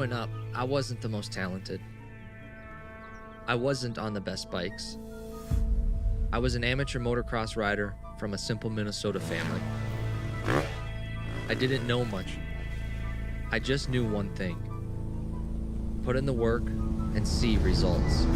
Growing up, I wasn't the most talented. I wasn't on the best bikes. I was an amateur motocross rider from a simple Minnesota family. I didn't know much. I just knew one thing: put in the work and see results.